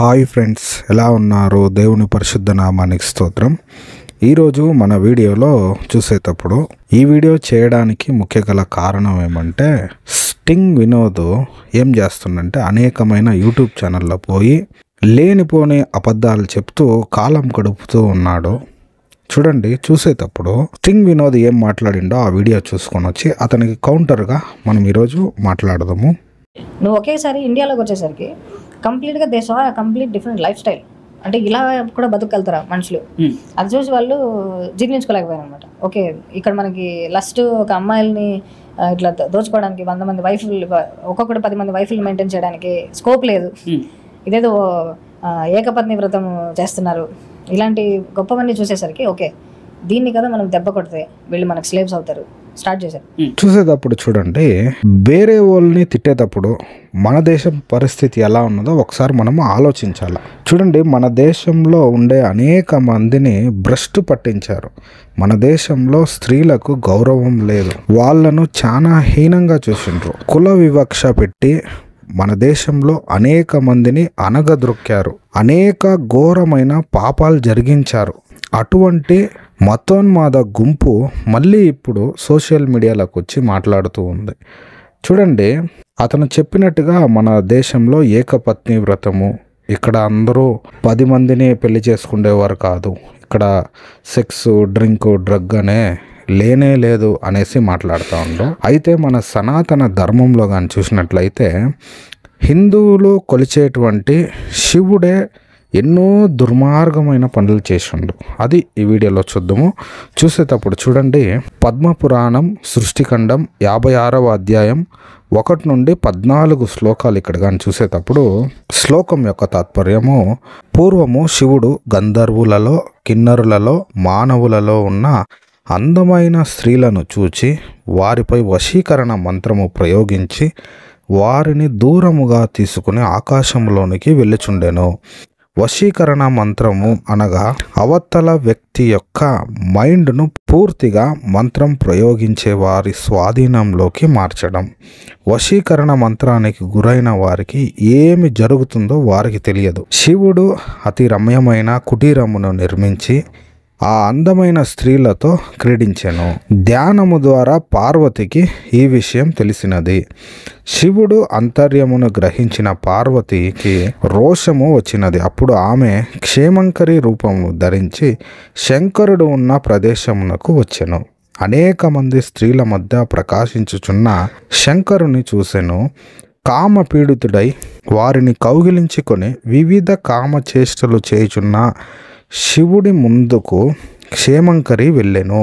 Hi friends, ఎలా ఉన్నారు? దేవుని పరిశుద్ధ నామానికి స్తోత్రం. ఈరోజు మన వీడియోలో చూసేటప్పుడు ఈ వీడియో చేయడానికి ముఖ్య గల కారణం ఏమంటే, స్టింగ్ వినోద్ ఏం చేస్తుందంటే అనేకమైన యూట్యూబ్ ఛానల్లో పోయి లేనిపోని అబద్ధాలు చెప్తూ కాలం గడుపుతూ ఉన్నాడు. చూడండి, చూసేటప్పుడు స్టింగ్ వినోద్ ఏం మాట్లాడిండో ఆ వీడియో చూసుకొని వచ్చి అతనికి కౌంటర్గా మనం ఈరోజు మాట్లాడదాము. నువ్వు ఒకేసారి ఇండియాలోకి వచ్చేసరికి కంప్లీట్గా they saw complete different life style. అంటే ఇలా కూడా బతుకెళ్తారా మనుషులు? అది చూసి వాళ్ళు జీర్ణించుకోలేకపోయారు అనమాట. ఓకే, ఇక్కడ మనకి లస్ట్ ఒక అమ్మాయిల్ని ఇట్లా దోచుకోవడానికి 100 మంది వైఫ్లు, ఒక్కొక్కటి 10 మంది వైఫ్లు మెయింటైన్ చేయడానికి స్కోప్ లేదు. ఇదేదో ఏకపత్ని వ్రతం చేస్తున్నారు. ఇలాంటి గొప్పవన్నీ చూసేసరికి ఓకే, దీన్ని కదా మనం దెబ్బ కొడితే వీళ్ళు మనకు స్లేవ్స్ అవుతారు స్టార్ట్ చేశారు. చూసేటప్పుడు చూడండి, వేరే వాళ్ళని తిట్టేటప్పుడు మన దేశం పరిస్థితి ఎలా ఉన్నదో ఒకసారి మనము ఆలోచించాలి. చూడండి, మన దేశంలో ఉండే అనేక మందిని భ్రష్టు పట్టించారు. మన దేశంలో స్త్రీలకు గౌరవం లేదు, వాళ్ళను చాలా హీనంగా చూసిండ్రు. కుల వివక్ష పెట్టి మన దేశంలో అనేక మందిని అనగద్రొక్కారు, అనేక ఘోరమైన పాపాలు జరిగించారు. అటువంటి మతోన్మాద గుంపు మళ్ళీ ఇప్పుడు సోషల్ మీడియాలోకి వచ్చి మాట్లాడుతూ ఉంది. చూడండి, అతను చెప్పినట్టుగా మన దేశంలో ఏకపత్ని వ్రతము, ఇక్కడ అందరూ 10 మందిని పెళ్లి చేసుకునేవారు కాదు, ఇక్కడ సెక్స్, డ్రింక్, డ్రగ్ అనే లేనే లేదు అనేసి మాట్లాడుతూ ఉండవు. అయితే మన సనాతన ధర్మంలో కానీ చూసినట్లయితే హిందువులు కొలిచేటువంటి శివుడే ఎన్నో దుర్మార్గమైన పనులు చేసిండు. అది ఈ వీడియోలో చూద్దాము. చూసేటప్పుడు చూడండి, పద్మపురాణం సృష్టిఖండం 56వ అధ్యాయం 1 నుండి 14 శ్లోకాలు ఇక్కడ కానీ చూసేటప్పుడు శ్లోకం యొక్క తాత్పర్యము, పూర్వము శివుడు గంధర్వులలో, కిన్నరులలో, మానవులలో ఉన్న అందమైన స్త్రీలను చూచి వారిపై వశీకరణ మంత్రము ప్రయోగించి వారిని దూరముగా తీసుకుని ఆకాశంలోనికి వెళ్ళుచుండెను. వశీకరణ మంత్రము అనగా అవతల వ్యక్తి యొక్క మైండ్ను పూర్తిగా మంత్రం ప్రయోగించే వారి స్వాధీనంలోకి మార్చడం. వశీకరణ మంత్రానికి గురైన వారికి ఏమి జరుగుతుందో వారికి తెలియదు. శివుడు అతి రమ్యమైన కుటీరమును నిర్మించి ఆ అందమైన స్త్రీలతో క్రీడించెను. ధ్యానము ద్వారా పార్వతికి ఈ విషయం తెలిసినది. శివుడు అంతర్యమును గ్రహించిన పార్వతికి రోషము వచ్చినది. అప్పుడు ఆమె క్షేమంకరి రూపము ధరించి శంకరుడు ఉన్న ప్రదేశమునకు వచ్చెను. అనేక మంది స్త్రీల మధ్య ప్రకాశించుచున్న శంకరుని చూసెను. కామపీడితుడై వారిని కౌగిలించుకొని వివిధ కామచేష్టలు చేయుచున్న శివుడి ముందుకు క్షేమంకరి వెళ్ళెను.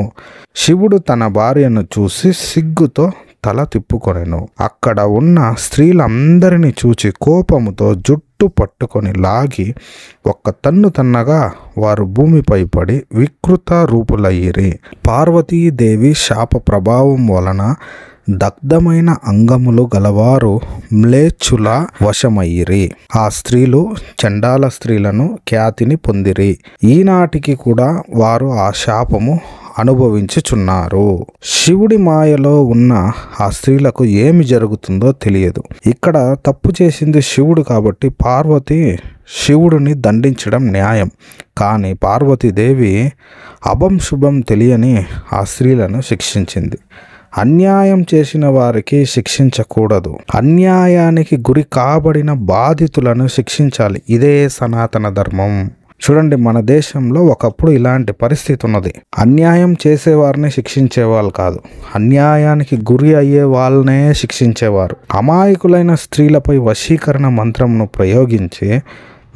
శివుడు తన భార్యను చూసి సిగ్గుతో తల తిప్పుకొనెను. అక్కడ ఉన్న స్త్రీలందరినీ చూచి కోపముతో జుట్టు పట్టుకొని లాగి ఒక్క తన్ను తన్నగా వారు భూమిపై పడి వికృత రూపులయ్యిరి. పార్వతీదేవి శాప ప్రభావం వలన దగ్ధమైన అంగములు గలవారు మ్లేచ్చుల వశమయ్యిరి. ఆ స్త్రీలు చండాల స్త్రీలను ఖ్యాతిని పొందిరి. ఈనాటికి కూడా వారు ఆ శాపము అనుభవించుచున్నారు. శివుడి మాయలో ఉన్న ఆ స్త్రీలకు ఏమి జరుగుతుందో తెలియదు. ఇక్కడ తప్పు చేసింది శివుడు కాబట్టి పార్వతి శివుడిని దండించడం న్యాయం. కానీ పార్వతీదేవి అభం శుభం తెలియని ఆ స్త్రీలను శిక్షించింది. అన్యాయం చేసిన వారికి శిక్షించకూడదు, అన్యాయానికి గురి కాబడిన బాధితులను శిక్షించాలి. ఇదే సనాతన ధర్మం. చూడండి, మన దేశంలో ఒకప్పుడు ఇలాంటి పరిస్థితి ఉన్నది. అన్యాయం చేసేవారిని శిక్షించేవాళ్ళు కాదు, అన్యాయానికి గురి అయ్యే వాళ్ళనే శిక్షించేవారు. అమాయకులైన స్త్రీలపై వశీకరణ మంత్రమును ప్రయోగించి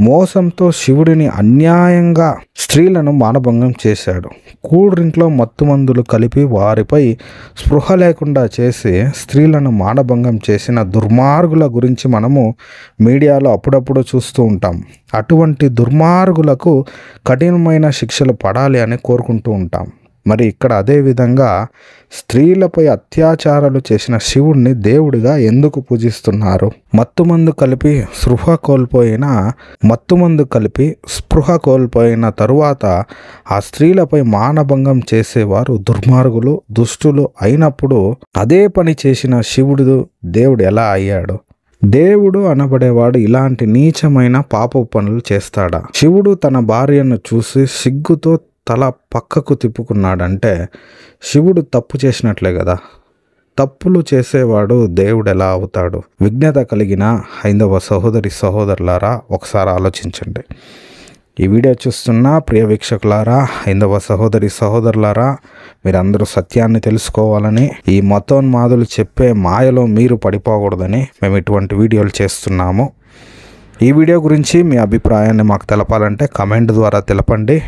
మోసంతో శివుడిని అన్యాయంగా స్త్రీలను మానభంగం చేశాడు. కూల్ డ్రింక్లో మత్తుమందులు కలిపి వారిపై స్పృహ లేకుండా చేసి స్త్రీలను మానభంగం చేసిన దుర్మార్గుల గురించి మనము మీడియాలో అప్పుడప్పుడు చూస్తూ ఉంటాం. అటువంటి దుర్మార్గులకు కఠినమైన శిక్షలు పడాలి అని కోరుకుంటూ ఉంటాం. మరి ఇక్కడ అదే విధంగా స్త్రీలపై అత్యాచారాలు చేసిన శివుణ్ణి దేవుడిగా ఎందుకు పూజిస్తున్నారు? మత్తుమందు కలిపి స్పృహ కోల్పోయిన తరువాత ఆ స్త్రీలపై మానభంగం చేసేవారు దుర్మార్గులు, దుష్టులు అయినప్పుడు అదే పని చేసిన శివుడు దేవుడు ఎలా అయ్యాడు? దేవుడు అనబడేవాడు ఇలాంటి నీచమైన పాప పనులు చేస్తాడా? శివుడు తన భార్యను చూసి సిగ్గుతో తల పక్కకు తిప్పుకున్నాడంటే శివుడు తప్పు చేసినట్లే కదా. తప్పులు చేసేవాడు దేవుడు ఎలా అవుతాడు? విజ్ఞత కలిగిన హైందవ సహోదరులారా, ఒకసారి ఆలోచించండి. ఈ వీడియో చూస్తున్న ప్రియ వీక్షకులారా, హైందవ సహోదరులారా, మీరందరూ సత్యాన్ని తెలుసుకోవాలని, ఈ మతోన్మాదులు చెప్పే మాయలో మీరు పడిపోకూడదని మేము ఇటువంటి వీడియోలు చేస్తున్నాము. ఈ వీడియో గురించి మీ అభిప్రాయాన్ని మాకు తెలపాలంటే కమెంట్ ద్వారా తెలపండి.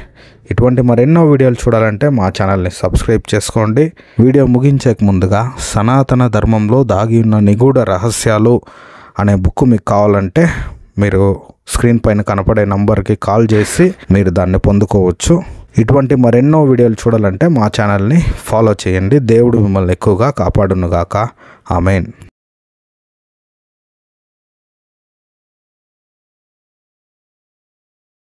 ఇటువంటి మరెన్నో వీడియోలు చూడాలంటే మా ఛానల్ని సబ్స్క్రైబ్ చేసుకోండి. వీడియో ముగించక ముందుగా సనాతన ధర్మంలో దాగి ఉన్న నిగూఢ రహస్యాలు అనే బుక్ మీకు కావాలంటే మీరు స్క్రీన్ పైన కనపడే నంబర్కి కాల్ చేసి మీరు దాన్ని పొందుకోవచ్చు. ఇటువంటి మరెన్నో వీడియోలు చూడాలంటే మా ఛానల్ని ఫాలో చేయండి. దేవుడు మిమ్మల్ని ఎక్కువగా కాపాడునుగాక. ఆమేన్.